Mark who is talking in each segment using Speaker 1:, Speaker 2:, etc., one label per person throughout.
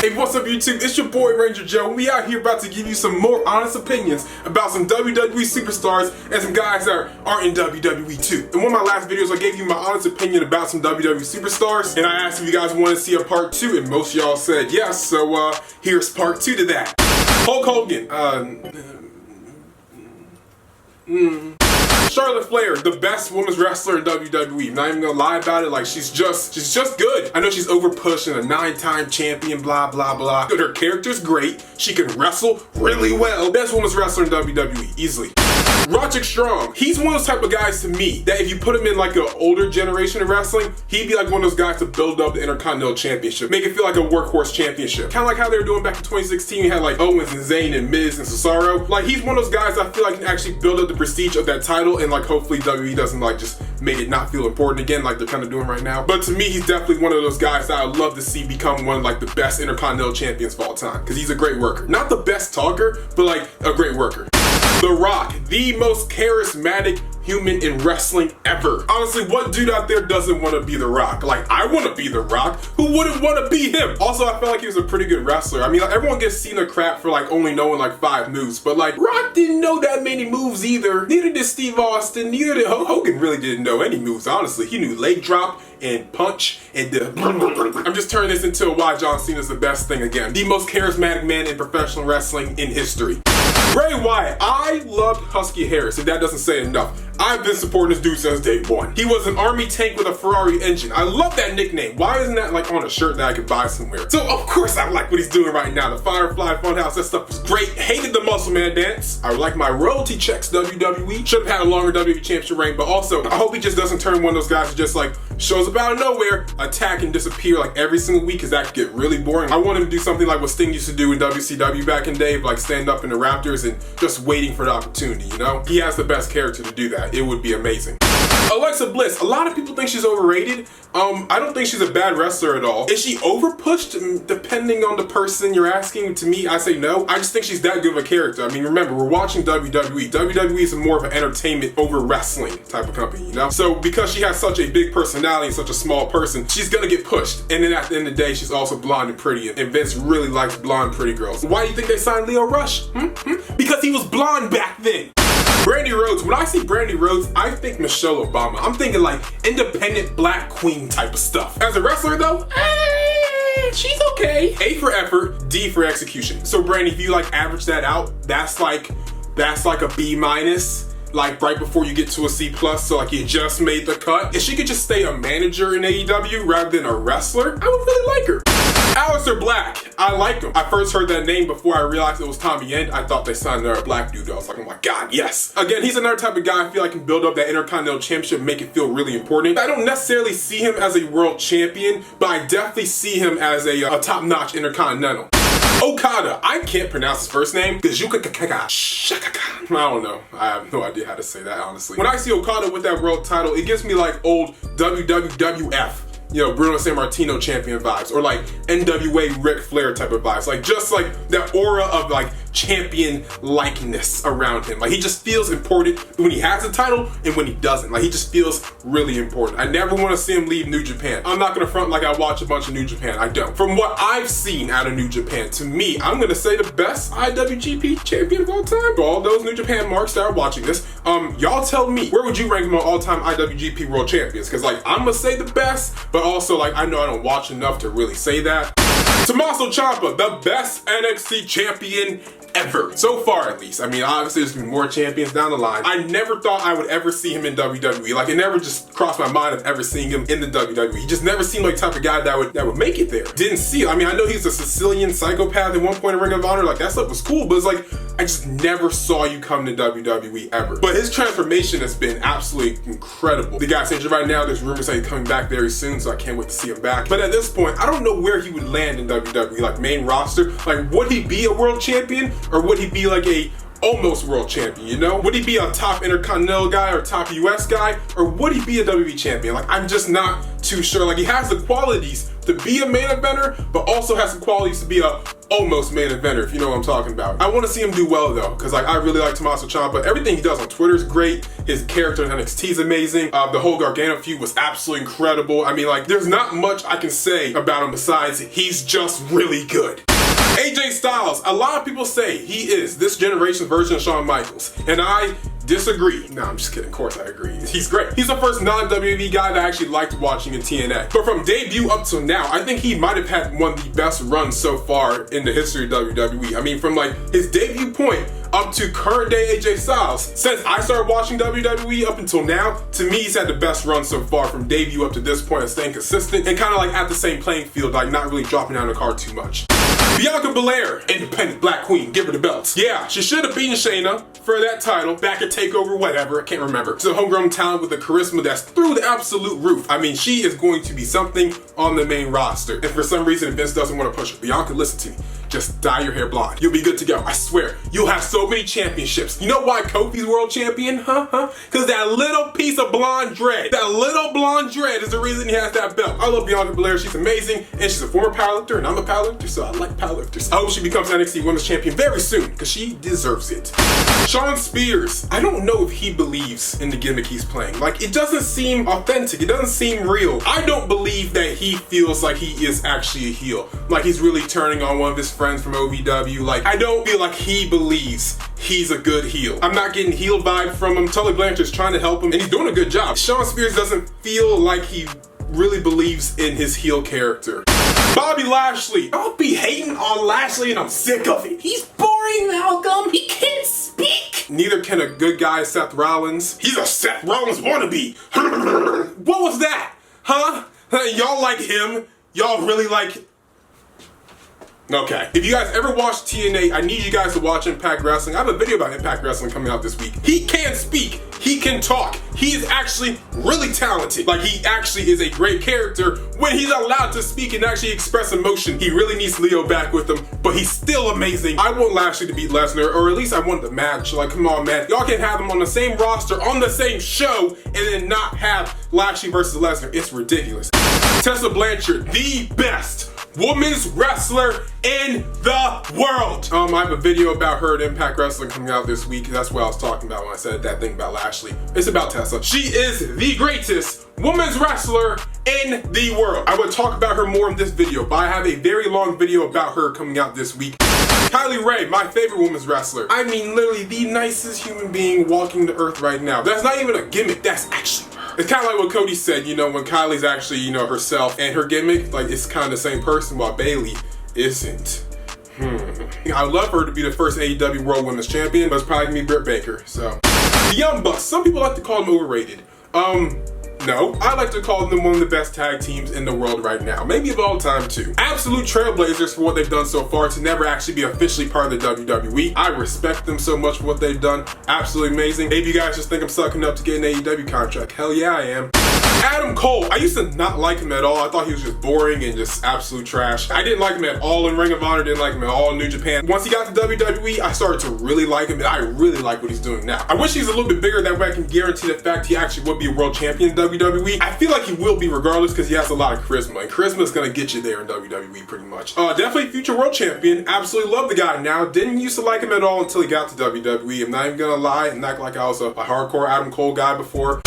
Speaker 1: Hey, what's up YouTube? It's your boy Ranger Joe. We out here about to give you some more honest opinions about some WWE superstars and some guys that aren't in WWE too. In one of my last videos, I gave you my honest opinion about some WWE superstars, and I asked if you guys want to see a part 2, and most of y'all said yes, so here's part 2 to that. Hulk Hogan. Charlotte Flair, the best women's wrestler in WWE. Not even gonna lie about it, like she's just good. I know she's over pushing, a 9-time champion, blah blah blah. But her character's great. She can wrestle really well. Best women's wrestler in WWE, easily. Roderick Strong, he's one of those type of guys to me that if you put him in like an older generation of wrestling, he'd be like one of those guys to build up the Intercontinental Championship, make it feel like a workhorse championship. Kind of like how they were doing back in 2016, you had like Owens and Zayn and Miz and Cesaro. Like he's one of those guys I feel like can actually build up the prestige of that title, and like hopefully WWE doesn't like just make it not feel important again like they're kind of doing right now. But to me, he's definitely one of those guys that I'd love to see become one of like the best Intercontinental Champions of all time, because he's a great worker. Not the best talker, but like a great worker. The Rock, the most charismatic human in wrestling ever. Honestly, what dude out there doesn't want to be The Rock? Like, I want to be The Rock. Who wouldn't want to be him? Also, I felt like he was a pretty good wrestler. I mean, like, everyone gets Cena crap for like only knowing like 5 moves, but like Rock didn't know that many moves either. Neither did Steve Austin. Neither did Hogan. Really didn't know any moves. Honestly, he knew leg drop and punch and I'm just turning this into a why John Cena's the best thing again. The most charismatic man in professional wrestling in history. Bray Wyatt, I loved Husky Harris, if that doesn't say enough. I've been supporting this dude since day one. He was an army tank with a Ferrari engine. I love that nickname. Why isn't that like on a shirt that I could buy somewhere? So of course I like what he's doing right now. The Firefly Funhouse, that stuff was great. Hated the Muscle Man dance. I like my royalty checks, WWE. Should have had a longer WWE Championship reign, but also I hope he just doesn't turn one of those guys who just like shows up out of nowhere, attack and disappear like every single week, because that could get really boring. I want him to do something like what Sting used to do in WCW back in the day, like stand up in the Raptors and just waiting for the opportunity, you know? He has the best character to do that. It would be amazing. Alexa Bliss, a lot of people think she's overrated. I don't think she's a bad wrestler at all. Is she overpushed? Depending on the person you're asking. To me, I say no. I just think she's that good of a character. I mean, remember, we're watching WWE. WWE is more of an entertainment over wrestling type of company, you know? So because she has such a big personality and such a small person, she's gonna get pushed. And then at the end of the day, she's also blonde and pretty, and Vince really likes blonde, pretty girls. Why do you think they signed Leo Rush? Because he was blonde back then. Brandy Rhodes, when I see Brandy Rhodes, I think Michelle Obama. I'm thinking like independent black queen type of stuff. As a wrestler though, she's okay. A for effort, D for execution. So Brandy, if you like average that out, that's like a B minus. Like right before you get to a C+, so like you just made the cut. If she could just stay a manager in AEW rather than a wrestler, I would really like her. Aleister Black, I like him. I first heard that name before I realized it was Tommy End. I thought they signed another black dude. I was like, oh my God, yes. Again, he's another type of guy I feel like can build up that Intercontinental Championship and make it feel really important. I don't necessarily see him as a world champion, but I definitely see him as a top-notch Intercontinental. Okada, I can't pronounce his first name. I don't know. I have no idea how to say that, honestly. When I see Okada with that world title, it gives me like old WWF, you know, Bruno Sammartino champion vibes, or like NWA Ric Flair type of vibes. Like just like that aura of like champion likeness around him. Like he just feels important when he has a title and when he doesn't. Like he just feels really important. I never want to see him leave New Japan. I'm not gonna front like I watch a bunch of New Japan. I don't. From what I've seen out of New Japan, to me, I'm gonna say the best IWGP champion of all time. For all those New Japan marks that are watching this, y'all tell me, where would you rank him on all-time IWGP World Champions? Because like I'm gonna say the best, but also like I know I don't watch enough to really say that. Tommaso Ciampa, the best NXT champion ever. So far, at least. I mean, obviously there's gonna be more champions down the line. I never thought I would ever see him in WWE. Like, it never just crossed my mind of ever seeing him in the WWE. He just never seemed like the type of guy that would make it there. Didn't see it. I mean, I know he's a Sicilian psychopath at one point in Ring of Honor. Like, that stuff was cool, but it's like, I just never saw you come to WWE ever. But his transformation has been absolutely incredible. The guy's injured right now. There's rumors that he's coming back very soon, so I can't wait to see him back. But at this point, I don't know where he would land in WWE. Like, main roster. Like, would he be a world champion? Or would he be like a almost world champion, you know? Would he be a top Intercontinental guy or top US guy, or would he be a WWE champion? Like, I'm just not too sure. Like, he has the qualities to be a main eventer, but also has the qualities to be a almost main eventer, if you know what I'm talking about. I want to see him do well though, because like I really like Tommaso Ciampa. Everything he does on Twitter is great. His character in NXT is amazing. The whole Gargano feud was absolutely incredible. I mean, like, there's not much I can say about him besides he's just really good. AJ Styles, a lot of people say he is this generation's version of Shawn Michaels, and I disagree. No, I'm just kidding. Of course I agree. He's great. He's the first non-WWE guy that I actually liked watching in TNA. But from debut up till now, I think he might have had one of the best runs so far in the history of WWE. I mean, from like his debut point up to current day AJ Styles, since I started watching WWE up until now, to me he's had the best run so far from debut up to this point and staying consistent and kind of like at the same playing field, like not really dropping down the card too much. Bianca Belair, independent black queen, give her the belts. Yeah, she should have beaten Shayna for that title back at TakeOver, whatever, I can't remember. She's a homegrown talent with a charisma that's through the absolute roof. I mean, she is going to be something on the main roster. And for some reason, Vince doesn't want to push her. Bianca, listen to me. Just dye your hair blonde. You'll be good to go. I swear. You'll have so many championships. You know why Kofi's world champion? Because that little piece of blonde dread. That little blonde dread is the reason he has that belt. I love Bianca Belair. She's amazing. And she's a former powerlifter, and I'm a powerlifter, so I like powerlifters. I hope she becomes NXT Women's Champion very soon, because she deserves it. Shawn Spears. I don't know if he believes in the gimmick he's playing. Like, it doesn't seem authentic. It doesn't seem real. I don't believe that he feels like he is actually a heel. Like, he's really turning on one of his friends from OVW. Like, I don't feel like he believes he's a good heel. I'm not getting heel vibe from him. Tully Blanchard's trying to help him, and he's doing a good job. Shawn Spears doesn't feel like he really believes in his heel character. Bobby Lashley. I'll be hating on Lashley and I'm sick of it. He's boring, Malcolm. He can't speak. Neither can a good guy Seth Rollins. He's a Seth Rollins wannabe. What was that? Huh? Y'all like him? Y'all really like... Okay. If you guys ever watched TNA, I need you guys to watch Impact Wrestling. I have a video about Impact Wrestling coming out this week. He can speak. He can talk. He is actually really talented. Like, he actually is a great character when he's allowed to speak and actually express emotion. He really needs Leo back with him, but he's still amazing. I want Lashley to beat Lesnar, or at least I want the match. Like, come on, man. Y'all can have him on the same roster, on the same show, and then not have Lashley versus Lesnar. It's ridiculous. Tessa Blanchard, the best women's wrestler in the world. I have a video about her at Impact Wrestling coming out this week. That's what I was talking about when I said that thing about Lashley. It's about Tessa. She is the greatest women's wrestler in the world. I would talk about her more in this video, but I have a very long video about her coming out this week. Kylie Ray, my favorite women's wrestler. I mean, literally the nicest human being walking the earth right now. That's not even a gimmick, that's actually her. It's kind of like what Cody said, you know, when Kylie's actually, you know, herself and her gimmick, like, it's kind of the same person, while Bayley isn't. I would love her to be the first AEW World Women's Champion, but it's probably gonna be Britt Baker, so. The Young Bucks, some people like to call them overrated. No, I like to call them one of the best tag teams in the world right now. Maybe of all time too. Absolute trailblazers for what they've done so far to never actually be officially part of the WWE. I respect them so much for what they've done. Absolutely amazing. Maybe you guys just think I'm sucking up to get an AEW contract. Hell yeah, I am. Adam Cole, I used to not like him at all. I thought he was just boring and just absolute trash. I didn't like him at all in Ring of Honor, didn't like him at all in New Japan. Once he got to WWE, I started to really like him, and I really like what he's doing now. I wish he's a little bit bigger, that way I can guarantee the fact he actually would be a world champion in WWE. I feel like he will be regardless because he has a lot of charisma, and charisma is going to get you there in WWE pretty much. Definitely future world champion. Absolutely love the guy now. Didn't used to like him at all until he got to WWE. I'm not even going to lie and act like I was a hardcore Adam Cole guy before.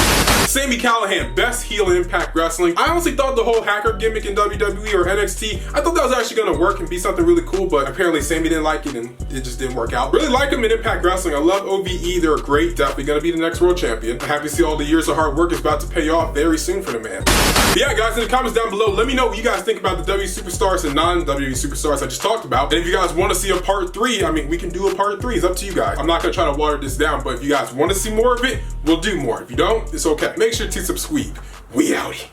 Speaker 1: Sami Callihan, best heel in Impact Wrestling. I honestly thought the whole hacker gimmick in WWE or NXT, I thought that was actually gonna work and be something really cool, but apparently Sami didn't like it and it just didn't work out. Really like him in Impact Wrestling. I love OVE, they're great, definitely gonna be the next world champion. I'm happy to see all the years of hard work is about to pay off very soon for the man. But yeah, guys, in the comments down below, let me know what you guys think about the W superstars and non-W superstars I just talked about. And if you guys want to see a part 3, I mean, we can do a part 3. It's up to you guys. I'm not gonna try to water this down, but if you guys want to see more of it, we'll do more. If you don't, it's okay. Make sure to subscribe. We outie.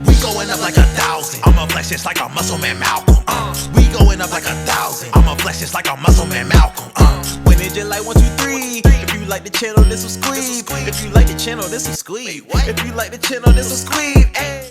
Speaker 2: We going up like 1,000. I'ma flex just like a MuscleManMalcolm. We going up like 1,000. I'ma flex just like a MuscleManMalcolm. When it just like 1, 2, 3. If you like the channel, this will squeeze. If you like the channel, this will squeeze. If you like the channel, this will squeeze.